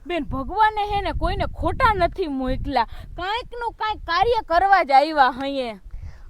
બેન ભગવાને હે ને કોઈને ખોટા નથી મોકલા, કાંઈક નું કાંઈક કાર્ય કરવા જ આવ્યા હૈયે.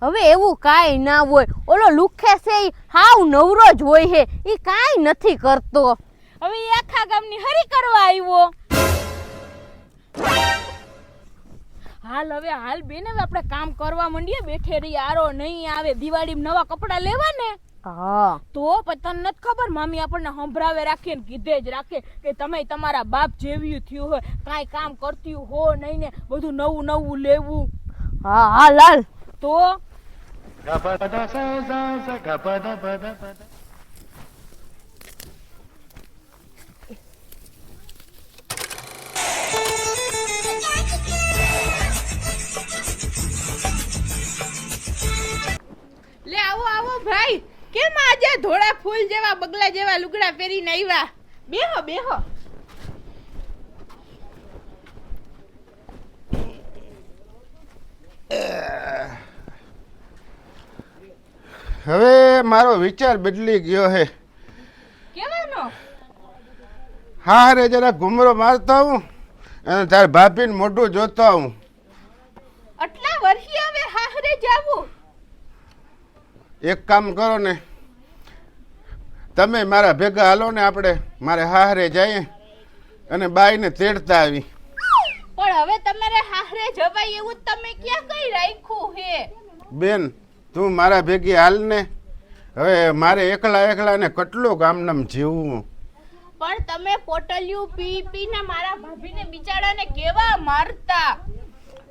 હવે એવું કાંઈ ના હોય, ઓલો લુખે છે ઈ હાવ નવરો જ હોય હે, ઈ કાંઈ નથી કરતો. હવે ઈ આખા ગામની હરી કરવા આવ્યો. હાલ હવે હાલ બેન, હવે આપણે કામ કરવા માંડીએ. બેઠે રહી આરો નહીં આવે, દિવાળીમાં નવા કપડા લેવા ને. હા તો તને નથી ખબર, મામી આપણને સંભળાવે રાખે ને કીધે જ રાખે કે તમે તમારા બાપ જેવી થયું હોય, કાંઈ કામ કરતી હો નહીં ને બધું નવું નવું લેવું. હા હા લાલ તો લે આવો આવો ભાઈ, કેમ આજે ધોળા ફૂલ જેવા બગલા જેવા લુગડા પહેરીને આવ્યા? બેહો બેહો. હવે મારો વિચાર બદલી ગયો હે. કેવાનો? હા રે, જરા ઘુમરો મારતો આવું અને તાર ભાભીને મોઢું જોતો આવું. આટલા વર્ષી હવે હાહરે જાવું? એક કામ કરો ને, તમે મારા ભેગા હાલો ને, આપણે મારે હાહરે જઈએ અને બાઈને તેડતા આવી. પણ હવે તમારે હાહરે જવાય એવું તમે ક્યાં કઈ રાખ્યું હે? બેન તું મારા ભેગી હાલ ને, હવે મારે એકલા એકલા ને કેટલું ગામનામ જીવવું. પણ તમે પોટલિયું પી પીને મારા ભાભીને બિચારાને કેવા મારતા.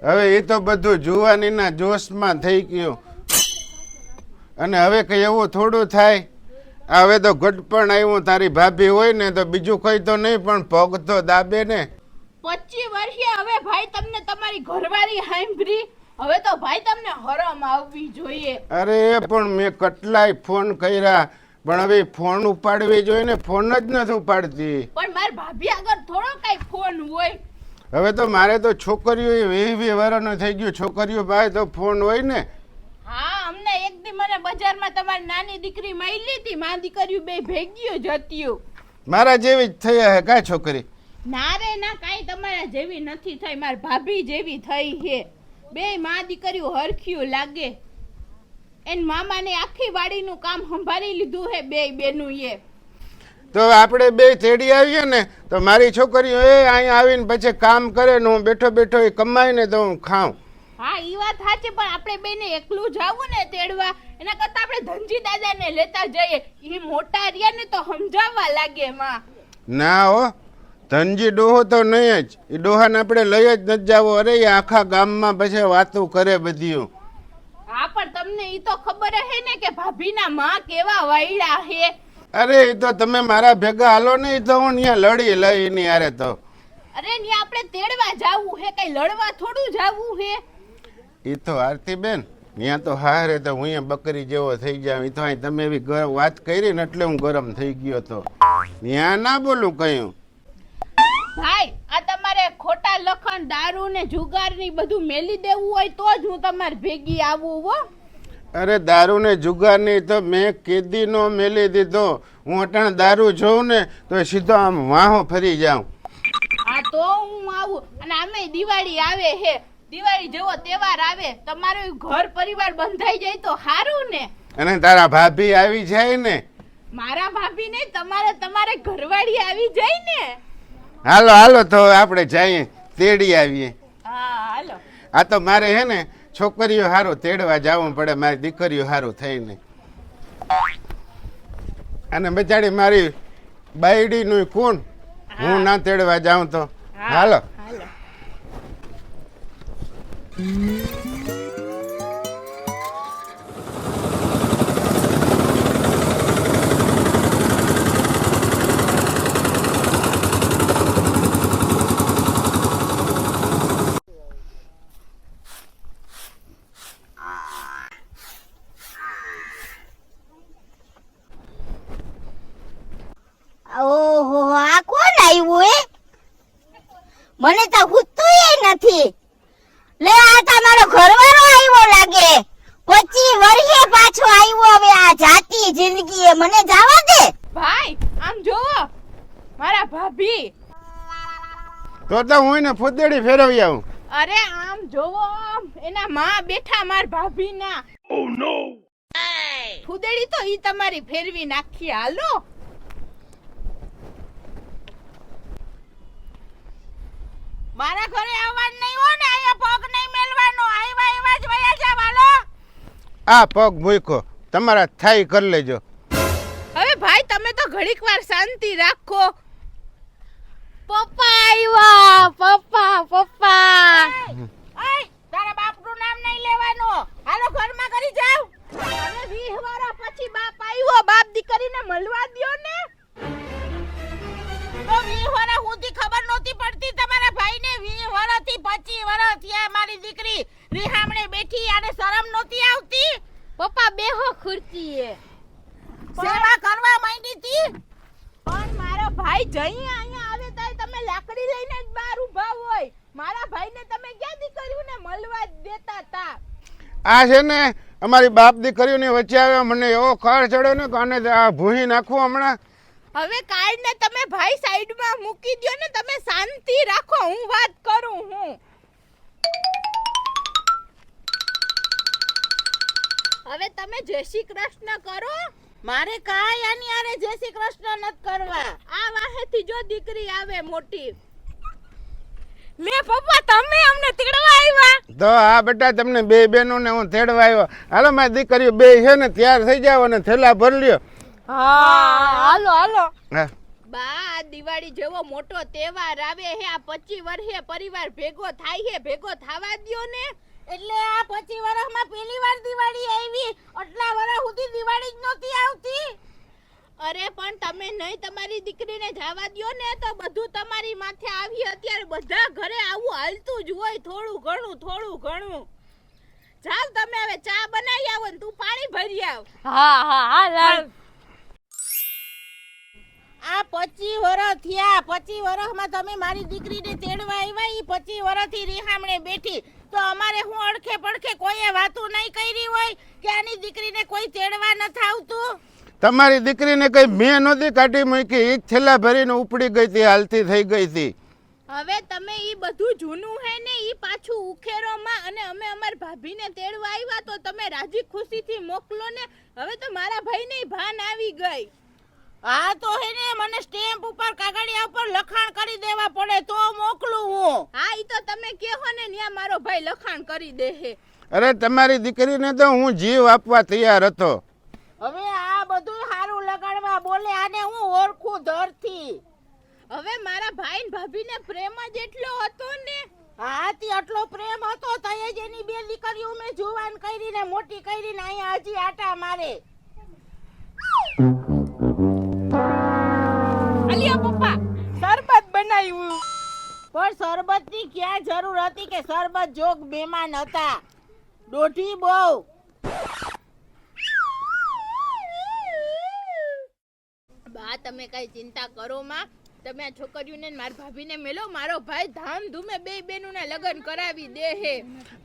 હવે એ તો બધું જુવાનીના જોશમાં થઈ ગયું, અને હવે કઈ એવું થોડું થાય. હવે તો ઘટપણ આવ્યું, તારી ભાભી હોય ને તો બીજું કઈ તો નહીં, પણ પગ તો દાબે ને. 25 વર્ષે હવે ભાઈ તમને તમારી ઘરવાળી સાંભળી, હવે તો ભાઈ તમને હરમ આવવી જોઈએ. અરે પણ મેં કેટલાય ફોન કર્યા, પણ હવે ફોન ઉપાડવી જોઈએ ને, ફોન જ નથી ઉપાડતી. પણ મારી ભાભી આગળ થોડો કઈ ફોન હોય. હવે તો મારે તો છોકરીઓ 20 વર્ષનું થઈ ગયું, છોકરીઓ ભાઈ તો ફોન હોય ને. હા, અમને એક દી મને બજારમાં તમારી નાની દીકરી મળી હતી, માં દીકરીઓ બે ભેગીઓ જતી. મારા જેવી જ થઈ હે કાંઈ છોકરી? ના રે ના, કાંઈ તમારા જેવી નથી થઈ, મારી ભાભી જેવી થઈ છે. બે માં દીકરીઓ હરખ્યું લાગે. એન મામાને આખી વાડીનું કામ સંભાળી લીધું હે બે બેનું એ. તો આપણે બે તેડી આવીએ ને તો મારી છોકરીઓ અહીંયા આવીને પછી કામ કરે ને, હું બેઠો બેઠો એ કમાય ને તો હું ખાઉં. હા ઈ વાત સાચી, પણ આપણે બેને એકલું જાવું ને તેડવા, એના કરતા આપણે ધનજી દાદાને લેતા જઈએ. ઈ મોટા રહ્યા ને તો સમજાવવા લાગે માં. ના હો, ધનજી ડોહો તો નહીં જ, એ ડોહાને આપણે લઈ જ નથી જાવો. અરે એ આખા ગામમાં પછી વાતું કરે બધી. હા પણ તમને ઈ તો ખબર હે ને કે ભાભીના માં કેવા વાયડા હે. અરે એ તો તમે મારા ભેગા હાલો ને, એ તો હું ત્યાં લડી લઈ ની યારે તો. અરે ન્યા આપણે તેડવા જાવું હે, કઈ લડવા થોડું જાવું હે. એ તો આરતી બેન, ત્યાં તો હારે તો હું અહીંયા બકરી જેવો થઈ જાવ. એ તો અહીં તમે એવી વાત કરી ને એટલે હું ગરમ થઈ ગયો તો. ત્યાં ના બોલું કયું. ભાઈ આ તમારે ખોટા લખણ દારૂ ને જુગાર ની બધું મેલી દેવું હોય તો જ હું તમારે ભેગી આવું હો. અરે દારૂ ને જુગાર ની તો મેં કેદી નો મેલી દીધો. હું અટાણે દારૂ જોઉં ને તો સીધો આમ વાહો ફરી જાઉં. હા તો હું આવું. અને આમે દિવાળી આવે હે, દિવાળી જેવો તહેવાર આવે, તમારું ઘર પરિવાર બંધાઈ જાય તો સારું ને. અને તારા ભાભી આવી જાય ને. મારા ભાભી ને તમારે ઘરવાળી આવી જાય ને. હાલો હાલો તો આપણે જઈએ તેડી આવીએ. હા હાલો. આ તો મારે હે ને છોકરીઓ હારું તેડવા જવું પડે, મારી દીકરીઓ હારું થઈને. અને બચાડી મારી બાયડી નું કોણ, હું ના તેડવા જાઉં તો. હાલો હાલો. ઓહો, આ કોણ આવ્યું હે? મને તો હુતુંય નથી. લે આ તમારો ઘરવાળો આવ્યો લાગે. 25 વર્ષે પાછો આવ્યો. હવે આ જાતી જિંદગી મને જવા દે. ભાઈ આમ જોવો, મારા ભાભી. તો હું એને ફૂદેડી ફેરવી આવું. અરે આમ જોવો આમ એના માં બેઠા માર ભાભી ના. ઓ નો ફુદેડી તો ઈ તમારી ફેરવી નાખી. હાલો મારા ઘરે આવવાનું નહીં હો ને, અહીંયા પગ નહીં મેલવાનો. આવ્યા એવા જ વયા જાવ. હાલો આ પગ મૂકો, તમારા થાઈ કરી લેજો. હવે ભાઈ તમે તો ઘડીક વાર શાંતિ રાખો. પપ્પા આવ્યા. પપ્પા તારા બાપનું નામ નહીં લેવાનું. હાલો ઘરમાં કરી જાવ. હવે 20 વર્ષ પછી બાપ આવ્યો. બાપ દીકરીને મળવા દ્યો ને. તો 20 વર્ષ સુધી ખબર નહોતી પડતી તમારા ભાઈને? 20 વર્ષથી 25 વર્ષ થયા મારી દીકરી રીહામણે બેઠી, આને શરમ નહોતી આવતી? પપ્પા બેહો ખુરશીએ. સેવા કરવા માંડી હતી. પણ મારો ભાઈ જઈ અહીંયા આવે તાય તમે લાકડી લઈને જ બહાર ઊભા હોય. મારા ભાઈને તમે ક્યાં દીકરીઓને મળવા જ દેતા તા? આ છે ને અમારી બાપ દીકરીઓની વચ્ચે આવ્યો, મને એવો ખર ચડ્યો ને કે આને આ ભૂહી નાખવું હમણાં. હવે કાઢને તમે ભાઈ સાઈડમાં મૂકી દો ને, તમે શાંતિ રાખો, હું વાત કરું. હવે તમે જય શ્રી કૃષ્ણ કરો. મારે કાંઈ આની આરે જય શ્રી કૃષ્ણ નથી કરવા. આ વાહેથી જો દીકરી આવે મોટી. લે પપ્પા તમે અમને તેડવા આવ્યા? તો આ બેટા તમને બે બહેનોને હું તેડવા આવ્યો. હાલો મારી દીકરીઓ બે છે ને તૈયાર થઈ જાવ અને થેલા ભરી લ્યો. હા હાલો હાલો. હા બા દિવાળી જેવો મોટો તહેવાર આવે હે. આ 25 વર્ષે પરિવાર ભેગો થાય હે, ભેગો થવા દ્યો ને. એટલે આ 25 વર્ષમાં પહેલી વાર દિવાળી આવી. આટલા વર્ષ સુધી દિવાળી જ નહોતી આવતી. અરે પણ તમે નહીં તમારી દીકરીને જવા દ્યો ને તો બધું તમારી માથે આવી. અત્યારે બધા ઘરે આવું હાલતું જ હોય, થોડું ઘણું. જાવ તમે હવે ચા બનાવી આવો ને તું પાણી ભરી આવ. હા. આ 25 વર્ષ થયા. 25 વર્ષમાં તમે મારી દીકરીને તેડવા આવ્યા. ઈ 25 વર્ષથી રીહામણે બેઠી. તો અમારે હું અડખે પડખે કોઈએ વાતો નહીં કરી હોય કે આની દીકરીને કોઈ તેડવા નથી આવતું? તમારી દીકરીને કઈ મેં નહોતી કાઢી મૂકી, એ થેલા ભરીને ઉપડી ગઈ હતી, હાલતી થઈ ગઈ હતી. હવે તમે ઈ બધું જૂનું હે ને ઈ પાછું ઉખેરોમાં, અને અમે અમાર ભાભીને તેડવા આવ્યા તો તમે રાજી ખુશીથી મોકલો ને. હવે તો મારા ભાઈને ભાન આવી ગઈ. હા તો હે ને મને સ્ટેમ્પ ઉપર કાગળિયા ઉપર લખાણ કરી દેવા પડે તો મોકલું હું. હા ઈ તો તમે કહો ને ન્યા મારો ભાઈ લખાણ કરી દે હે. અરે તમારી દીકરીને તો હું જીવ આપવા તૈયાર હતો. હવે આ બધું હારું લગાડવા બોલે આને હું ઓળખું ધરથી. હવે મારા ભાઈ ને ભાભીને પ્રેમ જ એટલો હતો ને. હા તી આટલો પ્રેમ હતો તયે જ એની બે દીકરીઓ મેં જુવાન કરીને મોટી કરીને અહીંયા હજી આટા મારે. અલિયા પપ્પા શરબત બનાવ્યું. પણ શરબતની ક્યાં જરૂર હતી કે શરબત જોગ મહેમાન હતા. દોઢી બહુ. બા તમે કઈ ચિંતા કરો માં. તમે આ છોકરીઓને માર ભાભીને મેલો. મારો ભાઈ ધામધૂમે બે બેનુંના લગ્ન કરાવી દે હે.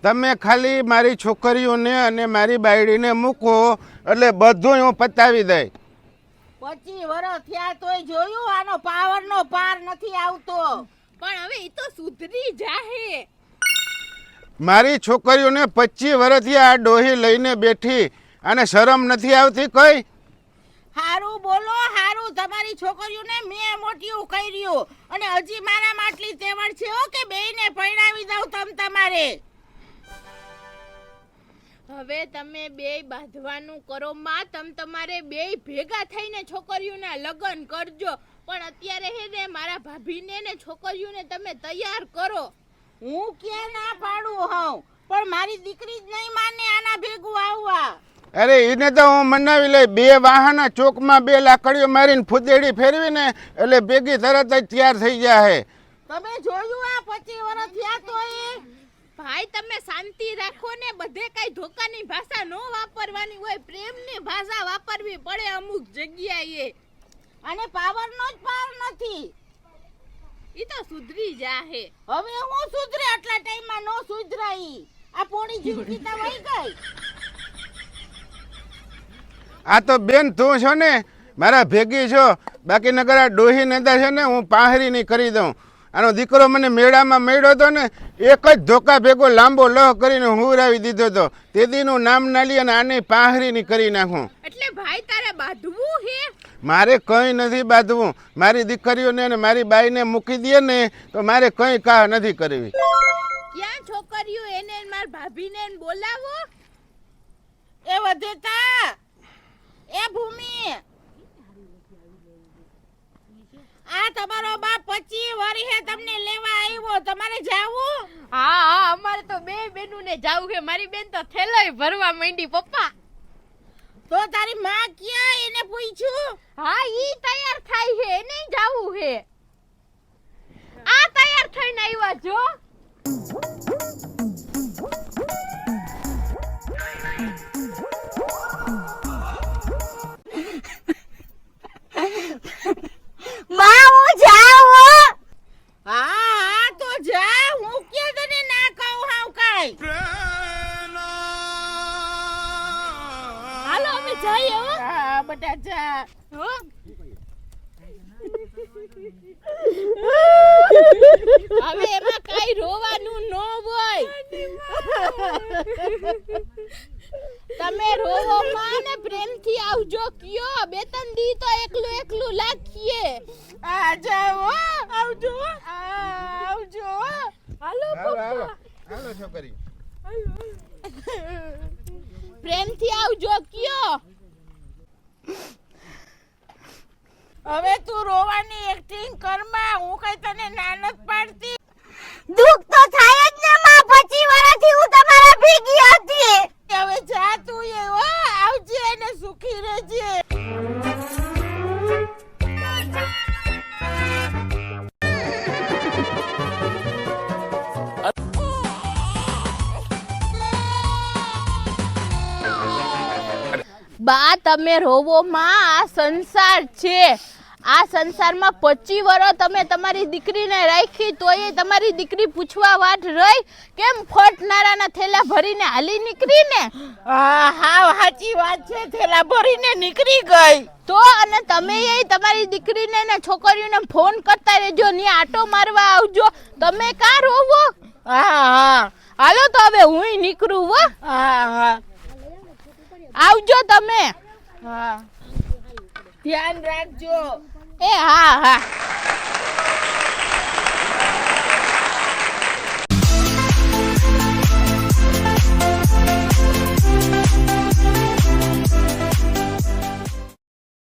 તમે ખાલી મારી છોકરીઓને અને મારી બાયડીને મૂકો એટલે બધું હું પતાવી દઈ. 25 વર્ષ થયા તોય જોયું આનો પાવરનો પાર નથી આવતો. પણ હવે ઈ તો સુધરી જાહે. મારી છોકરીઓને 25 વર્ષથી આ ડોહી લઈને બેઠી અને શરમ નથી આવતી કઈ? હારું બોલો હારું. તમારી છોકરીઓને મેં મોટિયું કર્યું અને હજી મારા માટલી તેવડ છે હો કે બેયને પરણાવી દઉં તમારે. હવે તમે બેય બાંધવાનું કરો માં. તમારે બેય ભેગા થઈને છોકરીઓના લગ્ન કરજો. પણ અત્યારે હે ને મારા ભાભીને ને છોકરીઓને તમે તૈયાર કરો. હું ક્યાં ના પાડું હોઉં પણ મારી દીકરી જ નહીં માને આના ભેગું આવવા. અરે એને તો હું મનાવી લઈ. 2 વાહના ચોકમાં 2 લાકડીઓ મારીને ફૂદેડી ફેરવીને એટલે ભેગી તરત જ તૈયાર થઈ જાય. તમે જોયું આ 25 વર્ષ થયા તોય? ભાઈ તમે શાંતિ રાખો ને. બધે કઈ ધોકાની ભાષા નો વાપરવાની હોય, પ્રેમની ભાષા વાપરવી પડે અમુક જગ્યાએ. અને પાવરનો જ પાર નથી. ઈ તો સુધરી જાહે. હવે હું સુધરે આટલા ટાઈમમાં નો સુધરાઈ. આ પોણી જિંદગી તો વહી ગઈ. આ તો બેન તું છો ને મારા ભેગી છો, બાકી નગર આ ડોહી નેતા છે ને હું પાહરી નહીં કરી દઉં. આનો દીકરો મને મેળામાં મળ્યો હતો ને, એક જ ધોકા ભેગો લાંબો લહ કરીને હુંરાવી દીધો હતો. તેદીનું નામ ના લી અને આને પાહરીની કરી નાખું. એટલે ભાઈ તારે બાંધવું હે? મારે કંઈ નથી બાંધવું. મારી દીકરીઓને અને મારી બાઈને મૂકી દે ને તો મારે કંઈ કા નથી કરવી. ક્યાં છોકરીઓ એને ને માર ભાભીને ને બોલાવો. એ વધેતા, એ ભૂમિ, આ તમારો બાપ 25 વર્ષે તમને લેવા આવ્યો, તમારે જાવું? હા હા, અમારે તો બે બેનું ને જાવું છે. મારી બેન તો થેલોય ભરવા માંડી પપ્પા. તો તારી માં ક્યાં, એને પૂછ્યું? હા, ઈ તૈયાર થાય છે, એને જાવું છે. આ તૈયાર થઈને આવ્યા જો. માં હું જાઉં? હા તો જા, હું કે તને ના કહું હાવ કાઈ. હાલો અમે જઈએ હો. હા બટા જા. હો. હવે એમાં કાઈ રોવાનું ન હોય. તમે રોવો માં ને પ્રેમથી આવજો કયો. બે ત્રણ દી તો એકલું એકલું લાગીએ. આ જાઓ, આવજો. આવજો. હાલો હાલો પપ્પા. હાલો છોકરી. પ્રેમથી આવજો કયો. હવે તું રોવાની એક્ટિંગ કરમાં, હું કઈ તને ના નથી પાડતી. દુઃખ તો થાય જ ને માં, 25 વર્ષથી હું તમારા ભેગી હતી. હવે જા તું એ હો, આવજે અને સુખી રહેજે. બા તમે રોવો માં, આ સંસાર છે. આ સંસારમાં 25 વર્ષ તમે તમારી દીકરીને રાખી તોય તમારી દીકરી પૂછવા વાટ રહી કેમ ફટનારાના થેલા ભરીને હાલી નીકળી ને. હા હા સાચી વાત છે, થેલા ભરીને નીકળી ગઈ. તો અને તમે એ તમારી દીકરીને ને છોકરીઓને ફોન કરતા રહેજો, ને આટો મારવા આવજો. તમે કા રોવો? હા હા હાલો તો હવે હુંય નીકળું હો. હા હા આવજો તમે. હા ધ્યાન રાખજો. એ હા હા.